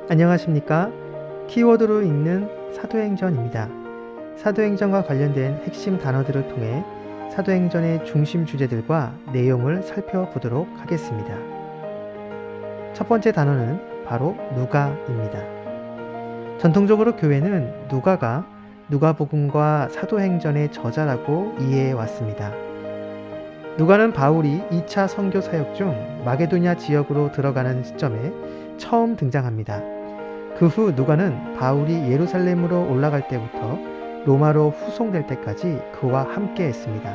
안녕하십니까? 키워드로 읽는 사도행전입니다. 사도행전과 관련된 핵심 단어들을 통해 사도행전의 중심 주제들과 내용을 살펴보도록 하겠습니다. 첫 번째 단어는 바로 누가입니다. 전통적으로 교회는 누가가 누가복음과 사도행전의 저자라고 이해해 왔습니다. 누가는 바울이 2차 선교 사역 중 마게도냐 지역으로 들어가는 시점에 처음 등장합니다. 그 후 누가는 바울이 예루살렘으로 올라갈 때부터 로마로 후송될 때까지 그와 함께 했습니다.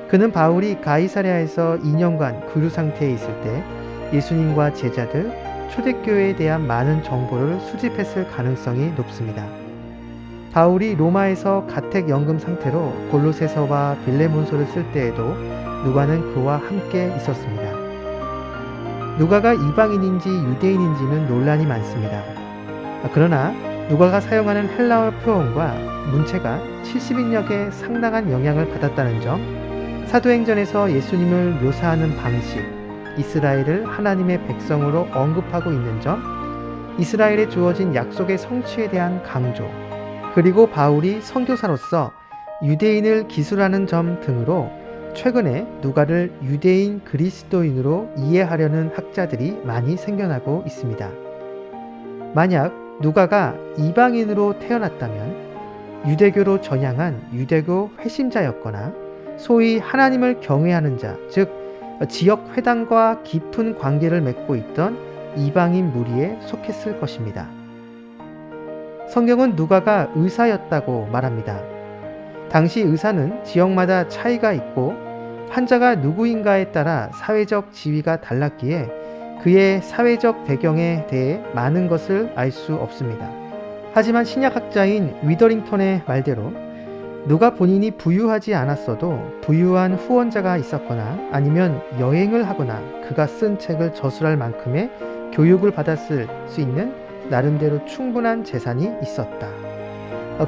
그는 바울이 가이사랴에서 2년간 구류 상태에 있을 때 예수님과 제자들, 초대교회에 대한 많은 정보를 수집했을 가능성이 높습니다. 바울이 로마에서 가택연금 상태로 골로새서와 빌레몬서를 쓸 때에도 누가는 그와 함께 있었습니다. 누가가 이방인인지 유대인인지는 논란이 많습니다. 그러나 누가가 사용하는 헬라어 표현과 문체가 70인역에 상당한 영향을 받았다는 점, 사도행전에서 예수님을 묘사하는 방식, 이스라엘을 하나님의 백성으로 언급하고 있는 점, 이스라엘에 주어진 약속의 성취에 대한 강조, 그리고 바울이 선교사로서 유대인을 기술하는 점 등으로 최근에 누가를 유대인 그리스도인으로 이해하려는 학자들이 많이 생겨나고 있습니다. 만약 누가가 이방인으로 태어났다면 유대교로 전향한 유대교 회심자였거나 소위 하나님을 경외하는 자, 즉 지역 회당과 깊은 관계를 맺고 있던 이방인 무리에 속했을 것입니다. 성경은 누가가 의사였다고 말합니다. 당시 의사는 지역마다 차이가 있고 환자가 누구인가에 따라 사회적 지위가 달랐기에 그의 사회적 배경에 대해 많은 것을 알 수 없습니다. 하지만 신약학자인 위더링턴의 말대로 누가 본인이 부유하지 않았어도 부유한 후원자가 있었거나 아니면 여행을 하거나 그가 쓴 책을 저술할 만큼의 교육을 받았을 수 있는 나름대로 충분한 재산이 있었다.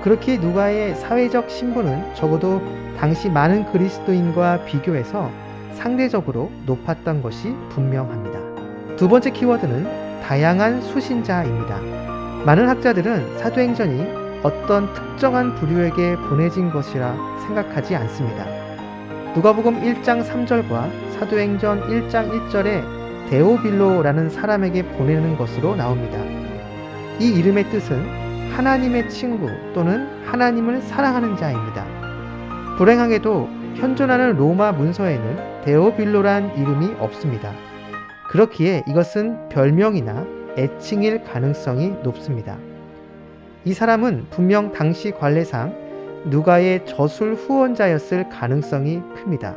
그렇게 누가의 사회적 신분은 적어도 당시 많은 그리스도인과 비교해서 상대적으로 높았던 것이 분명합니다. 두 번째 키워드는 다양한 수신자입니다. 많은 학자들은 사도행전이 어떤 특정한 부류에게 보내진 것이라 생각하지 않습니다. 누가복음 1장 3절과 사도행전 1장 1절에 데오빌로라는 사람에게 보내는 것으로 나옵니다. 이 이름의 뜻은 하나님의 친구 또는 하나님을 사랑하는 자입니다. 불행하게도 현존하는 로마 문서에는 데오빌로란 이름이 없습니다. 그렇기에 이것은 별명이나 애칭일 가능성이 높습니다. 이 사람은 분명 당시 관례상 누가의 저술 후원자였을 가능성이 큽니다.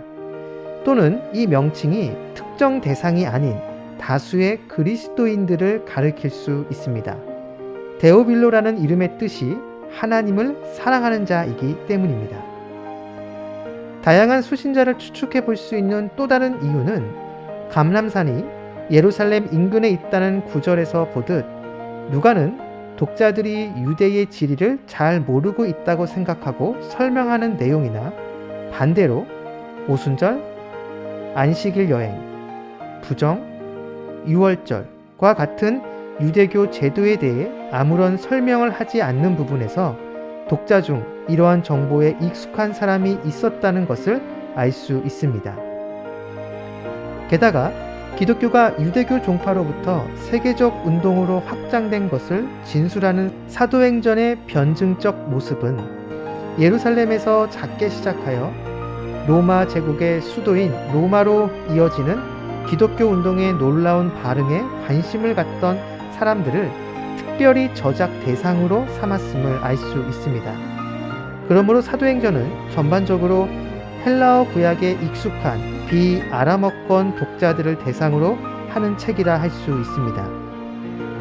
또는 이 명칭이 특정 대상이 아닌 다수의 그리스도인들을 가리킬 수 있습니다. 데오빌로라는 이름의 뜻이 하나님을 사랑하는 자이기 때문입니다. 다양한 수신자를 추측해 볼 수 있는 또 다른 이유는 감람산이 예루살렘 인근에 있다는 구절에서 보듯 누가는 독자들이 유대의 지리를 잘 모르고 있다고 생각하고 설명하는 내용이나 반대로 오순절, 안식일 여행, 부정, 유월절과 같은 유대교 제도에 대해 아무런 설명을 하지 않는 부분에서 독자 중 이러한 정보에 익숙한 사람이 있었다는 것을 알 수 있습니다. 게다가 기독교가 유대교 종파로부터 세계적 운동으로 확장된 것을 진술하는 사도행전의 변증적 모습은 예루살렘에서 작게 시작하여 로마 제국의 수도인 로마로 이어지는 기독교 운동의 놀라운 발흥에 관심을 갖던 사람들을 특별히 저작 대상으로 삼았음을 알 수 있습니다. 그러므로 사도행전은 전반적으로 헬라어 구약에 익숙한 비아람어권 독자들을 대상으로 하는 책이라 할 수 있습니다.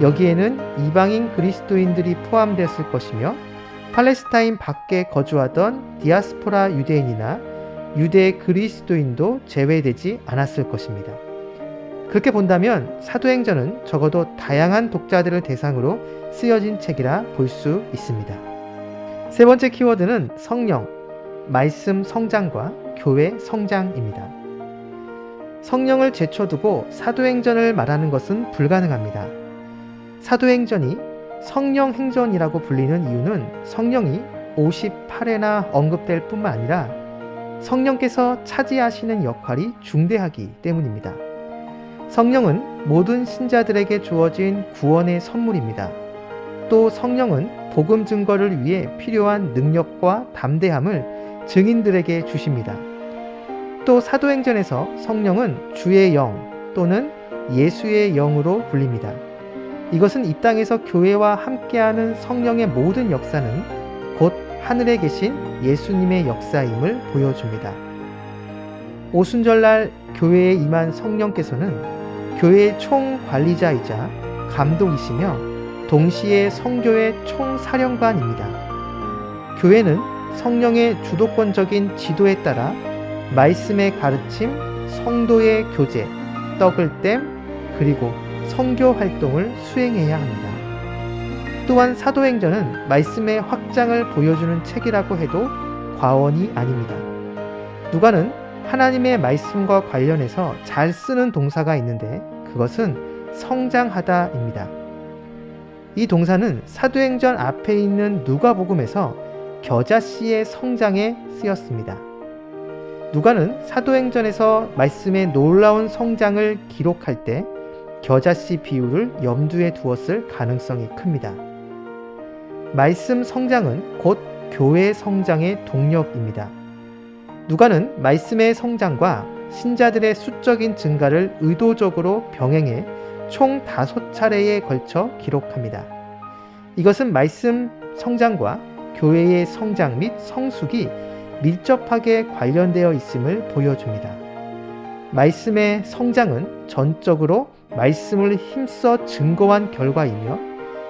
여기에는 이방인 그리스도인들이 포함되었을 것이며 팔레스타인 밖에 거주하던 디아스포라 유대인이나 유대 그리스도인도 제외되지 않았을 것입니다. 그렇게 본다면 사도행전은 적어도 다양한 독자들을 대상으로 쓰여진 책이라 볼 수 있습니다. 세 번째 키워드는 성령, 말씀 성장과 교회 성장입니다. 성령을 제쳐두고 사도행전을 말하는 것은 불가능합니다. 사도행전이 성령 행전이라고 불리는 이유는 성령이 58회나 언급될 뿐만 아니라 성령께서 차지하시는 역할이 중대하기 때문입니다. 성령은 모든 신자들에게 주어진 구원의 선물입니다. 또 성령은 복음 증거를 위해 필요한 능력과 담대함을 증인들에게 주십니다. 또 사도행전에서 성령은 주의 영 또는 예수의 영으로 불립니다. 이것은 이 땅에서 교회와 함께하는 성령의 모든 역사는 곧 하늘에 계신 예수님의 역사임을 보여줍니다. 오순절날 교회에 임한 성령께서는 교회의 총관리자이자 감독이시며 동시에 성교의 총사령관입니다. 교회는 성령의 주도권적인 지도에 따라 말씀의 가르침, 성도의 교제, 떡을 땜, 그리고 선교 활동을 수행해야 합니다. 또한 사도행전은 말씀의 확장을 보여주는 책이라고 해도 과언이 아닙니다. 누가는 하나님의 말씀과 관련해서 잘 쓰는 동사가 있는데 그것은 성장하다입니다. 이 동사는 사도행전 앞에 있는 누가복음에서 겨자씨의 성장에 쓰였습니다. 누가는 사도행전에서 말씀의 놀라운 성장을 기록할 때 겨자씨 비유를 염두에 두었을 가능성이 큽니다. 말씀 성장은 곧 교회 성장의 동력입니다. 누가는 말씀의 성장과 신자들의 수적인 증가를 의도적으로 병행해 총 5차례에 걸쳐 기록합니다. 이것은 말씀 성장과 교회의 성장 및 성숙이 밀접하게 관련되어 있음을 보여줍니다. 말씀의 성장은 전적으로 말씀을 힘써 증거한 결과이며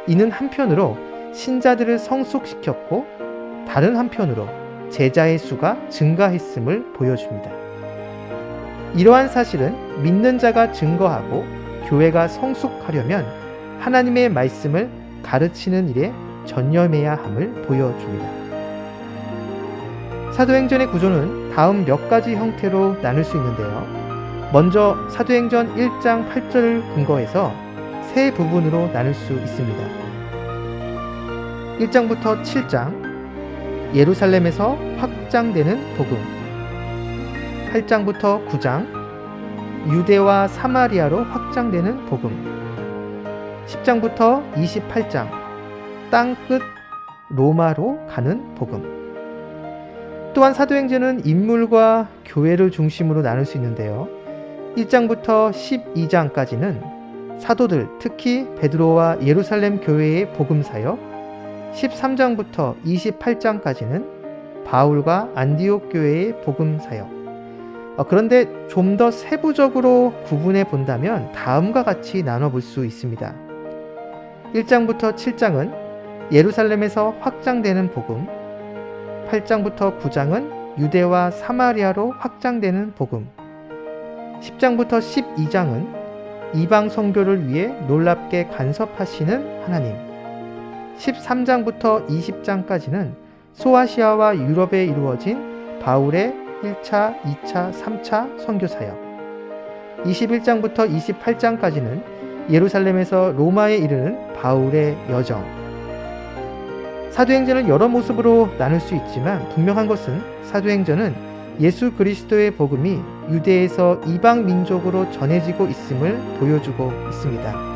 이는 한편으로 신자들을 성숙시켰고 다른 한편으로 제자의 수가 증가했음을 보여줍니다. 이러한 사실은 믿는 자가 증거하고 교회가 성숙하려면 하나님의 말씀을 가르치는 일에 전념해야 함을 보여줍니다. 사도행전의 구조는 다음 몇 가지 형태로 나눌 수 있는데요. 먼저 사도행전 1장 8절을 근거해서 세 부분으로 나눌 수 있습니다. 1장부터 7장 예루살렘에서 확장되는 복음, 8장부터 9장 유대와 사마리아로 확장되는 복음, 10장부터 28장 땅끝 로마로 가는 복음. 또한 사도행전은 인물과 교회를 중심으로 나눌 수 있는데요. 1장부터 12장까지는 사도들, 특히 베드로와 예루살렘 교회의 복음 사역, 13장부터 28장까지는 바울과 안디옥 교회의 복음 사역. 그런데 좀 더 세부적으로 구분해 본다면 다음과 같이 나눠볼 수 있습니다. 1장부터 7장은 예루살렘에서 확장되는 복음, 8장부터 9장은 유대와 사마리아로 확장되는 복음, 10장부터 12장은 이방 선교를 위해 놀랍게 간섭하시는 하나님, 13장부터 20장까지는 소아시아와 유럽에 이루어진 바울의 1차, 2차, 3차 선교 사역, 21장부터 28장까지는 예루살렘에서 로마에 이르는 바울의 여정. 사도행전을 여러 모습으로 나눌 수 있지만 분명한 것은 사도행전은 예수 그리스도의 복음이 유대에서 이방 민족으로 전해지고 있음을 보여주고 있습니다.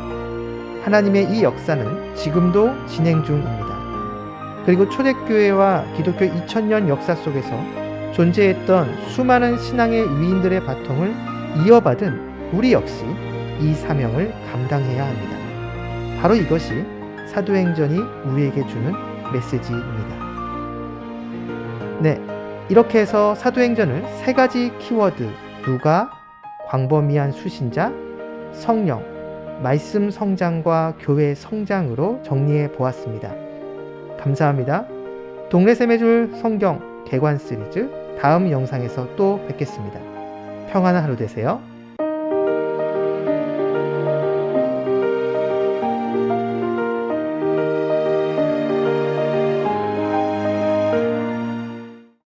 하나님의 이 역사는 지금도 진행 중입니다. 그리고 초대교회와 기독교 2000년 역사 속에서 존재했던 수많은 신앙의 위인들의 바통을 이어받은 우리 역시 이 사명을 감당해야 합니다. 바로 이것이 사도행전이 우리에게 주는 메시지입니다. 네, 이렇게 해서 사도행전을 세 가지 키워드, 누가, 광범위한 수신자, 성령, 말씀 성장과 교회 성장으로 정리해 보았습니다. 감사합니다. 동네샘의 줄 성경 개관 시리즈 다음 영상에서 또 뵙겠습니다. 평안한 하루 되세요.